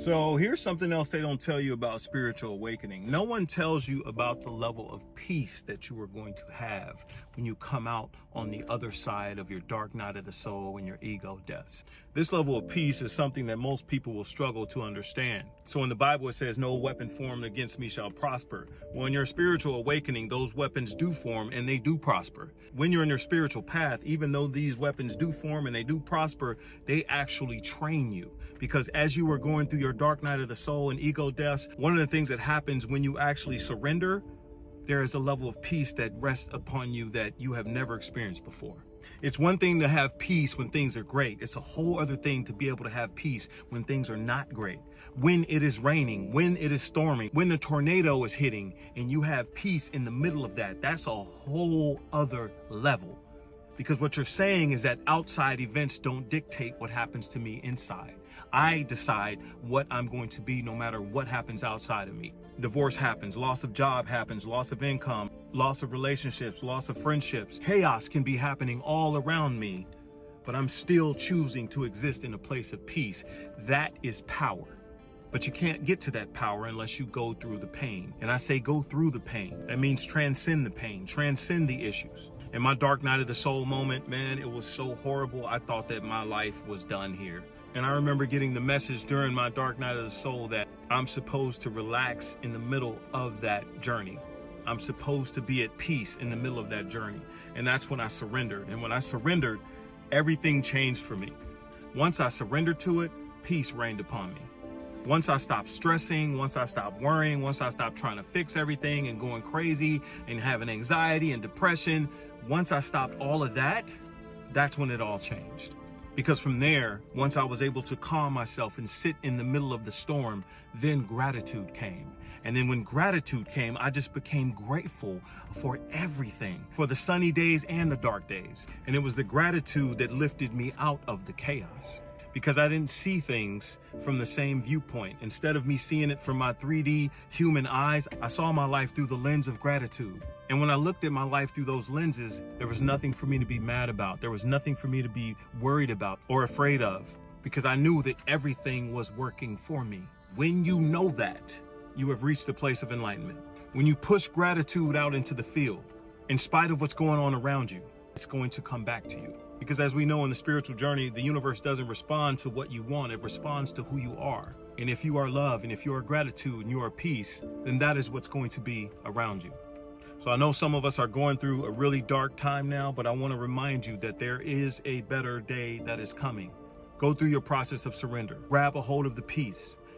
So here's something else they don't tell you about spiritual awakening. No one tells you about the level of peace that you are going to have when you come out on the other side of your dark night of the soul and your ego deaths. This level of peace is something that most people will struggle to understand. So in the Bible, it says, no weapon formed against me shall prosper. Well, in your spiritual awakening, those weapons do form and they do prosper. When you're in your spiritual path, even though these weapons do form and they do prosper, they actually train you. Because as you are going through your dark night of the soul and ego deaths, one of the things that happens when you actually surrender, there is a level of peace that rests upon you that you have never experienced before. It's one thing to have peace when things are great. It's a whole other thing to be able to have peace when things are not great. When it is raining, when it is storming, when the tornado is hitting, and you have peace in the middle of that, that's a whole other level. Because what you're saying is that outside events don't dictate what happens to me inside. I decide what I'm going to be no matter what happens outside of me. Divorce happens, loss of job happens, loss of income, loss of relationships, loss of friendships. Chaos can be happening all around me, but I'm still choosing to exist in a place of peace. That is power. But you can't get to that power unless you go through the pain. And I say go through the pain. That means transcend the pain, transcend the issues. In my dark night of the soul moment, man, it was so horrible. I thought that my life was done here. And I remember getting the message during my dark night of the soul that I'm supposed to relax in the middle of that journey. I'm supposed to be at peace in the middle of that journey. And that's when I surrendered. And when I surrendered, everything changed for me. Once I surrendered to it, peace reigned upon me. Once I stopped stressing, once I stopped worrying, once I stopped trying to fix everything and going crazy and having anxiety and depression, once I stopped all of that, that's when it all changed. Because from there, once I was able to calm myself and sit in the middle of the storm, then gratitude came. And then when gratitude came, I just became grateful for everything, for the sunny days and the dark days. And it was the gratitude that lifted me out of the chaos. Because I didn't see things from the same viewpoint. Instead of me seeing it from my 3D human eyes, I saw my life through the lens of gratitude. And when I looked at my life through those lenses, there was nothing for me to be mad about. There was nothing for me to be worried about or afraid of, because I knew that everything was working for me. When you know that, you have reached a place of enlightenment. When you push gratitude out into the field, in spite of what's going on around you, it's going to come back to you. Because as we know in the spiritual journey, the universe doesn't respond to what you want, it responds to who you are. And if you are love, and if you are gratitude, and you are peace, then that is what's going to be around you. So I know some of us are going through a really dark time now, but I want to remind you that there is a better day that is coming. Go through your process of surrender. Grab a hold of the peace.